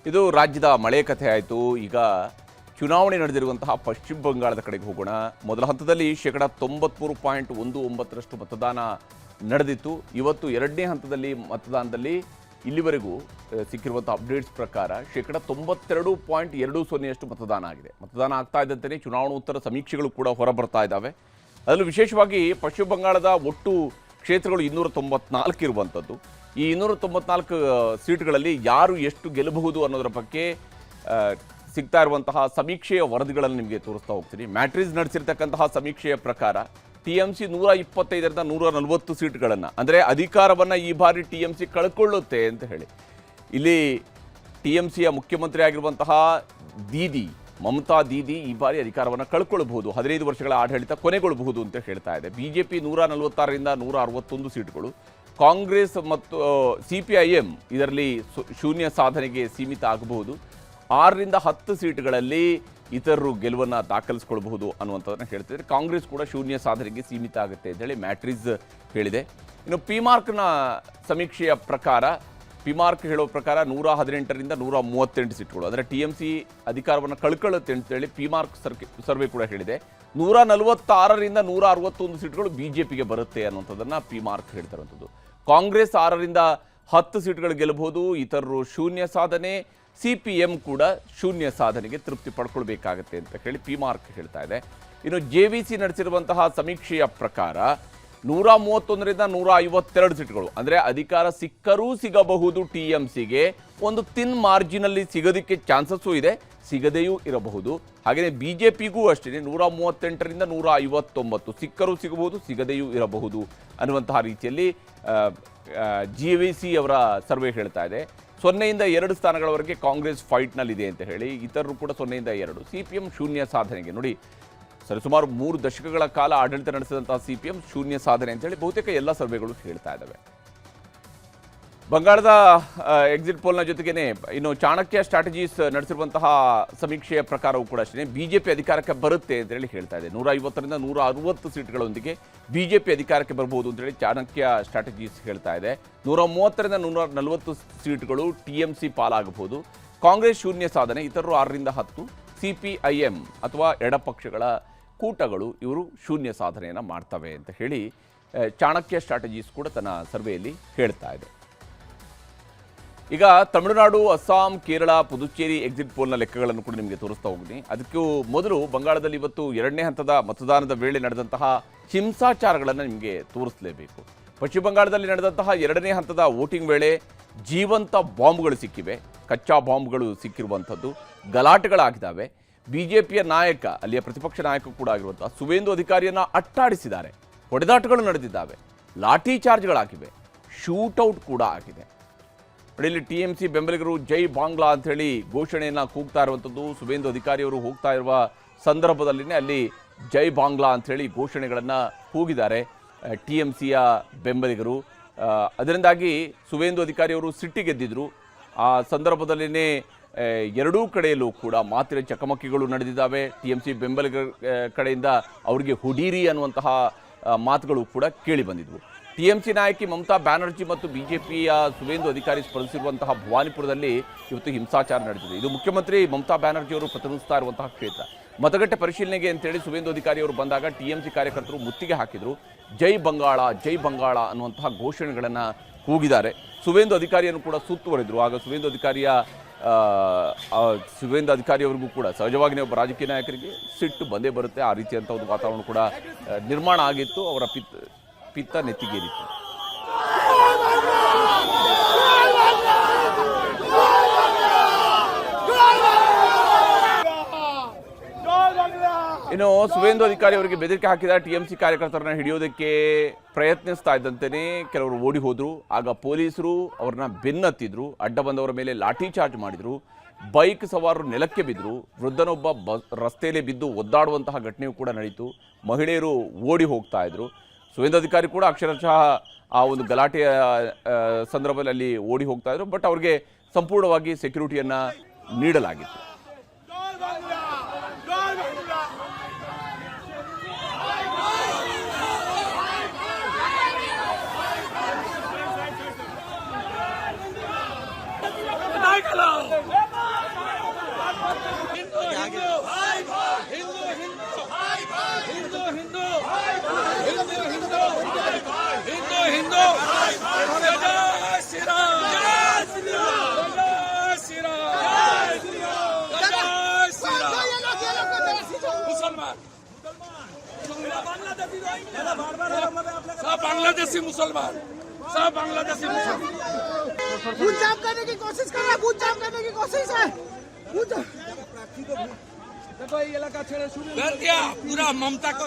ಇದು ರಾಜ್ಯದ ಮಳೆ ಕಥೆ ಆಯಿತು. ಈಗ ಚುನಾವಣೆ ನಡೆದಿರುವಂತಹ ಪಶ್ಚಿಮ ಬಂಗಾಳದ ಕಡೆಗೆ ಹೋಗೋಣ. ಮೊದಲ ಹಂತದಲ್ಲಿ 93.19% ಮತದಾನ ನಡೆದಿತ್ತು. ಇವತ್ತು ಎರಡನೇ ಹಂತದಲ್ಲಿ ಮತದಾನದಲ್ಲಿ ಇಲ್ಲಿವರೆಗೂ ಸಿಕ್ಕಿರುವಂಥ ಅಪ್ಡೇಟ್ಸ್ ಪ್ರಕಾರ 92.20% ಮತದಾನ ಆಗಿದೆ. ಮತದಾನ ಆಗ್ತಾ ಇದ್ದಂತೆಯೇ ಚುನಾವಣೋತ್ತರ ಸಮೀಕ್ಷೆಗಳು ಕೂಡ ಹೊರಬರ್ತಾ ಇದ್ದಾವೆ. ಅದರಲ್ಲೂ ವಿಶೇಷವಾಗಿ ಪಶ್ಚಿಮ ಬಂಗಾಳದ ಒಟ್ಟು ಕ್ಷೇತ್ರಗಳು 294 ಇರುವಂಥದ್ದು. ಈ 294 ಸೀಟ್ಗಳಲ್ಲಿ ಯಾರು ಎಷ್ಟು ಗೆಲ್ಲಬಹುದು ಅನ್ನೋದರ ಬಗ್ಗೆ ಸಿಗ್ತಾ ಇರುವಂತಹ ಸಮೀಕ್ಷೆಯ ವರದಿಗಳನ್ನು ನಿಮಗೆ ತೋರಿಸ್ತಾ ಹೋಗ್ತೀನಿ. ಮ್ಯಾಟ್ರಿಸ್ ನಡೆಸಿರ್ತಕ್ಕಂತಹ ಸಮೀಕ್ಷೆಯ ಪ್ರಕಾರ TMC 125ರಿಂದ 140 ಸೀಟ್ಗಳನ್ನು, ಅಂದರೆ ಅಧಿಕಾರವನ್ನು ಈ ಬಾರಿ TMC ಕಳ್ಕೊಳ್ಳುತ್ತೆ ಅಂತ ಹೇಳಿ. ಇಲ್ಲಿ TMCಯ ಮುಖ್ಯಮಂತ್ರಿ ಆಗಿರುವಂತಹ ಮಮತಾ ದೀದಿ ಈ ಬಾರಿ ಅಧಿಕಾರವನ್ನು ಕಳ್ಕೊಳ್ಬಹುದು, 15 ವರ್ಷಗಳ ಆಡಳಿತ ಕೊನೆಗೊಳ್ಳಬಹುದು ಅಂತ ಹೇಳ್ತಾ ಇದೆ. BJP 146ರಿಂದ 161 ಸೀಟ್ಗಳು, ಕಾಂಗ್ರೆಸ್ ಮತ್ತು CPIM ಇದರಲ್ಲಿ ಶೂನ್ಯ ಸಾಧನೆಗೆ ಸೀಮಿತ ಆಗಬಹುದು. 6ರಿಂದ 10 ಸೀಟ್ಗಳಲ್ಲಿ ಇತರರು ಗೆಲುವನ್ನು ದಾಖಲಿಸಿಕೊಳ್ಳಬಹುದು ಅನ್ನುವಂಥದ್ದನ್ನು ಹೇಳ್ತಿದ್ದಾರೆ. ಕಾಂಗ್ರೆಸ್ ಕೂಡ ಶೂನ್ಯ ಸಾಧನೆಗೆ ಸೀಮಿತ ಆಗುತ್ತೆ ಅಂತೇಳಿ ಮ್ಯಾಟ್ರಿಸ್ ಹೇಳಿದೆ. ಇನ್ನು ಪಿಮಾರ್ಕ್ನ ಸಮೀಕ್ಷೆಯ ಪ್ರಕಾರ, ಪಿಮಾರ್ಕ್ ಹೇಳೋ ಪ್ರಕಾರ 118ರಿಂದ 138 ಸೀಟ್ಗಳು, ಅಂದರೆ TMC ಅಧಿಕಾರವನ್ನು ಕಳ್ಕೊಳ್ಳುತ್ತೆ ಅಂತೇಳಿ ಪಿಮಾರ್ಕ್ ಸರ್ವೆ ಕೂಡ ಹೇಳಿದೆ. 146ರಿಂದ 161 ಸೀಟ್ಗಳು BJPಗೆ ಬರುತ್ತೆ ಅನ್ನುವಂಥದ್ದನ್ನು ಪಿಮಾರ್ಕ್ ಹೇಳ್ತಿರುವಂಥದ್ದು. ಕಾಂಗ್ರೆಸ್ 6ರಿಂದ 10 ಸೀಟ್ಗಳು ಗೆಲ್ಲಬಹುದು, ಇತರರು ಶೂನ್ಯ ಸಾಧನೆ, CPM ಕೂಡ ಶೂನ್ಯ ಸಾಧನೆಗೆ ತೃಪ್ತಿ ಪಡ್ಕೊಳ್ಬೇಕಾಗತ್ತೆ ಅಂತ ಹೇಳಿ ಪಿಮಾರ್ಕ್ ಹೇಳ್ತಾ ಇದೆ. ಇನ್ನು JVC ನಡೆಸಿರುವಂತಹ ಸಮೀಕ್ಷೆಯ ಪ್ರಕಾರ 131ರಿಂದ 152 ಸೀಟ್ಗಳು, ಅಂದರೆ ಅಧಿಕಾರ ಸಿಕ್ಕರೂ ಸಿಗಬಹುದು TMCಗೆ, ಒಂದು ತಿನ್ ಮಾರ್ಜಿನಲ್ಲಿ ಸಿಗೋದಕ್ಕೆ ಚಾನ್ಸಸ್ಸು ಇದೆ, ಸಿಗದೆಯೂ ಇರಬಹುದು. ಹಾಗೆಯೇ BJPಗೂ ಅಷ್ಟೇ 138ರಿಂದ 159 ಸಿಕ್ಕರೂ ಸಿಗಬಹುದು, ಸಿಗದೆಯೂ ಇರಬಹುದು ಅನ್ನುವಂತಹ ರೀತಿಯಲ್ಲಿ JVC ಅವರ ಸರ್ವೆ ಹೇಳ್ತಾ ಇದೆ. 0ಯಿಂದ 2 ಸ್ಥಾನಗಳವರೆಗೆ ಕಾಂಗ್ರೆಸ್ ಫೈಟ್ನಲ್ಲಿದೆ ಅಂತ ಹೇಳಿ, ಇತರರು ಕೂಡ 0ಯಿಂದ 2. CPM ಶೂನ್ಯ ಸಾಧನೆಗೆ, ನೋಡಿ ಸರಿಸುಮಾರು 3 ದಶಕಗಳ ಕಾಲ ಆಡಳಿತ ನಡೆಸಿದಂತಹ CPM ಶೂನ್ಯ ಸಾಧನೆ ಅಂತೇಳಿ ಬಹುತೇಕ ಎಲ್ಲ ಸರ್ವೆಗಳು ಹೇಳ್ತಾ ಇದ್ದಾವೆ. ಬಂಗಾಳದ ಎಕ್ಸಿಟ್ ಪೋಲ್ನ ಜೊತೆಗೇನೆ ಇನ್ನು ಚಾಣಕ್ಯ ಸ್ಟ್ರಾಟಜೀಸ್ ನಡೆಸಿರುವಂತಹ ಸಮೀಕ್ಷೆಯ ಪ್ರಕಾರವೂ ಕೂಡ ಅಷ್ಟೇ BJP ಅಧಿಕಾರಕ್ಕೆ ಬರುತ್ತೆ ಅಂತೇಳಿ ಹೇಳ್ತಾ ಇದೆ. 150ರಿಂದ 160 ಸೀಟ್ಗಳೊಂದಿಗೆ BJP ಅಧಿಕಾರಕ್ಕೆ ಬರಬಹುದು ಅಂತೇಳಿ ಚಾಣಕ್ಯ ಸ್ಟ್ರಾಟಜೀಸ್ ಹೇಳ್ತಾ ಇದೆ. 130ರಿಂದ 140 ಸೀಟ್ಗಳು TMC ಪಾಲಾಗಬಹುದು. ಕಾಂಗ್ರೆಸ್ ಶೂನ್ಯ ಸಾಧನೆ, ಇತರರು 6ರಿಂದ 10. CPIM ಅಥವಾ ಎಡಪಕ್ಷಗಳ ಕೂಟಗಳು ಇವರು ಶೂನ್ಯ ಸಾಧನೆಯನ್ನು ಮಾಡ್ತವೆ ಅಂತ ಹೇಳಿ ಚಾಣಕ್ಯ ಸ್ಟ್ರಾಟಜೀಸ್ ಕೂಡ ತನ್ನ ಸರ್ವೆಯಲ್ಲಿ ಹೇಳ್ತಾ ಇದೆ. ಈಗ ತಮಿಳುನಾಡು, ಅಸ್ಸಾಂ, ಕೇರಳ, ಪುದುಚೇರಿ ಎಕ್ಸಿಟ್ ಪೋಲ್ನ ಲೆಕ್ಕಗಳನ್ನು ಕೂಡ ನಿಮಗೆ ತೋರಿಸ್ತಾ ಹೋಗ್ತೀನಿ. ಅದಕ್ಕೂ ಮೊದಲು ಬಂಗಾಳದಲ್ಲಿ ಇವತ್ತು ಎರಡನೇ ಹಂತದ ಮತದಾನದ ವೇಳೆ ನಡೆದಂತಹ ಹಿಂಸಾಚಾರಗಳನ್ನು ನಿಮಗೆ ತೋರಿಸಲೇಬೇಕು. ಪಶ್ಚಿಮ ಬಂಗಾಳದಲ್ಲಿ ನಡೆದಂತಹ ಎರಡನೇ ಹಂತದ ವೋಟಿಂಗ್ ವೇಳೆ ಜೀವಂತ ಬಾಂಬ್ಗಳು ಸಿಕ್ಕಿವೆ, ಕಚ್ಚಾ ಬಾಂಬ್ಗಳು ಸಿಕ್ಕಿರುವಂಥದ್ದು, ಗಲಾಟೆಗಳಾಗಿದ್ದಾವೆ. BJPಯ ನಾಯಕ, ಅಲ್ಲಿಯ ಪ್ರತಿಪಕ್ಷ ನಾಯಕ ಕೂಡ ಆಗಿರುವಂತಹ ಸುವೇಂದು ಅಧಿಕಾರಿಯನ್ನು ಅಟ್ಟಾಡಿಸಿದ್ದಾರೆ, ಹೊಡೆದಾಟಗಳು ನಡೆದಿದ್ದಾವೆ, ಲಾಠಿ ಚಾರ್ಜ್ಗಳಾಗಿವೆ, ಶೂಟೌಟ್ ಕೂಡ ಆಗಿದೆ. ಇಲ್ಲಿ TMC ಬೆಂಬಲಿಗರು ಜೈ ಬಾಂಗ್ಲಾ ಅಂಥೇಳಿ ಘೋಷಣೆಯನ್ನು ಕೂಗ್ತಾ ಇರುವಂಥದ್ದು. ಸುವೇಂದು ಅಧಿಕಾರಿಯವರು ಹೋಗ್ತಾ ಇರುವ ಸಂದರ್ಭದಲ್ಲಿನೇ ಅಲ್ಲಿ ಜೈ ಬಾಂಗ್ಲಾ ಅಂಥೇಳಿ ಘೋಷಣೆಗಳನ್ನು ಕೂಗಿದ್ದಾರೆ TMCಯ ಬೆಂಬಲಿಗರು. ಅದರಿಂದಾಗಿ ಸುವೇಂದು ಅಧಿಕಾರಿಯವರು ಸಿಟ್ಟಿಗೆದ್ದಿದ್ರು. ಆ ಸಂದರ್ಭದಲ್ಲಿನೇ ಎರಡೂ ಕಡೆಯಲ್ಲೂ ಕೂಡ ಮಾತಿನ ಚಕಮಕಿಗಳು ನಡೆದಿದ್ದಾವೆ. TMC ಬೆಂಬಲಿಗರ ಕಡೆಯಿಂದ ಅವರಿಗೆ ಹುಡೀರಿ ಅನ್ನುವಂತಹ ಮಾತುಗಳು ಕೂಡ ಕೇಳಿ ಬಂದಿದ್ವು. TMC ನಾಯಕಿ ಮಮತಾ ಬ್ಯಾನರ್ಜಿ ಮತ್ತು BJPಯ ಸುವೇಂದು ಅಧಿಕಾರಿ ಸ್ಪರ್ಧಿಸಿರುವಂತಹ ಭವಾನಿಪುರದಲ್ಲಿ ಇವತ್ತು ಹಿಂಸಾಚಾರ ನಡೆದಿದೆ. ಇದು ಮುಖ್ಯಮಂತ್ರಿ ಮಮತಾ ಬ್ಯಾನರ್ಜಿ ಅವರು ಪ್ರತಿನಿಧಿಸ್ತಾ ಇರುವಂತಹ ಕ್ಷೇತ್ರ. ಮತಗಟ್ಟೆ ಪರಿಶೀಲನೆಗೆ ಅಂತೇಳಿ ಸುವೇಂದು ಅಧಿಕಾರಿಯವರು ಬಂದಾಗ TMC ಕಾರ್ಯಕರ್ತರು ಮುತ್ತಿಗೆ ಹಾಕಿದರು. ಜೈ ಬಂಗಾಳ, ಜೈ ಬಂಗಾಳ ಅನ್ನುವಂತಹ ಘೋಷಣೆಗಳನ್ನು ಕೂಗಿದ್ದಾರೆ. ಸುವೇಂದು ಅಧಿಕಾರಿಯನ್ನು ಕೂಡ ಸುತ್ತುವರಿದ್ರು. ಆಗ ಸುವೇಂದು ಅಧಿಕಾರಿಯವರಿಗೂ ಕೂಡ ಸಹಜವಾಗಿಯೇ ಒಬ್ಬ ರಾಜಕೀಯ ನಾಯಕರಿಗೆ ಸಿಟ್ಟು ಬಂದೇ ಬರುತ್ತೆ. ಆ ರೀತಿಯಂಥ ಒಂದು ವಾತಾವರಣ ಕೂಡ ನಿರ್ಮಾಣ ಆಗಿತ್ತು. ಅವರ ಪಿತ್ತ ನೆತ್ತಿಗೇರಿತ್ತು. ಇನ್ನು ಸುವೇಂದು ಅಧಿಕಾರಿ ಅವರಿಗೆ ಬೆದರಿಕೆ ಹಾಕಿದ TMC ಕಾರ್ಯಕರ್ತರನ್ನ ಹಿಡಿಯೋದಕ್ಕೆ ಪ್ರಯತ್ನಿಸ್ತಾ ಇದ್ದಂತೆಯೇ ಕೆಲವರು ಓಡಿ ಹೋದ್ರು. ಆಗ ಪೊಲೀಸರು ಅವ್ರನ್ನ ಬೆನ್ನತ್ತಿದ್ರು, ಅಡ್ಡ ಬಂದವರ ಮೇಲೆ ಲಾಠಿ ಚಾರ್ಜ್ ಮಾಡಿದ್ರು, ಬೈಕ್ ಸವಾರರು ನೆಲಕ್ಕೆ ಬಿದ್ದರು, ವೃದ್ಧನೊಬ್ಬ ರಸ್ತೆಯಲ್ಲಿ ಬಿದ್ದು ಒದ್ದಾಡುವಂತಹ ಘಟನೆಯೂ ಕೂಡ ನಡೀತು. ಮಹಿಳೆಯರು ಓಡಿ ಹೋಗ್ತಾ ಇದ್ರು. ಸುವೇಂದು ಅಧಿಕಾರಿ ಕೂಡ ಅಕ್ಷರಶಃ ಆ ಒಂದು ಗಲಾಟೆಯ ಸಂದರ್ಭದಲ್ಲಿ ಅಲ್ಲಿ ಓಡಿ ಹೋಗ್ತಾ ಇದ್ರು. ಬಟ್ ಅವ್ರಿಗೆ ಸಂಪೂರ್ಣವಾಗಿ ಸೆಕ್ಯೂರಿಟಿಯನ್ನು ನೀಡಲಾಗಿತ್ತು. Michael! सब बांग्लादेशी मुसलमान, सब बांग्लादेशी मुसलमान बूथ जाम करने की कोशिश कर रहा है, बूथ जाम करने की कोशिश है। देखो ये इलाका छेड़े शुरू कर दिया पूरा ममता को।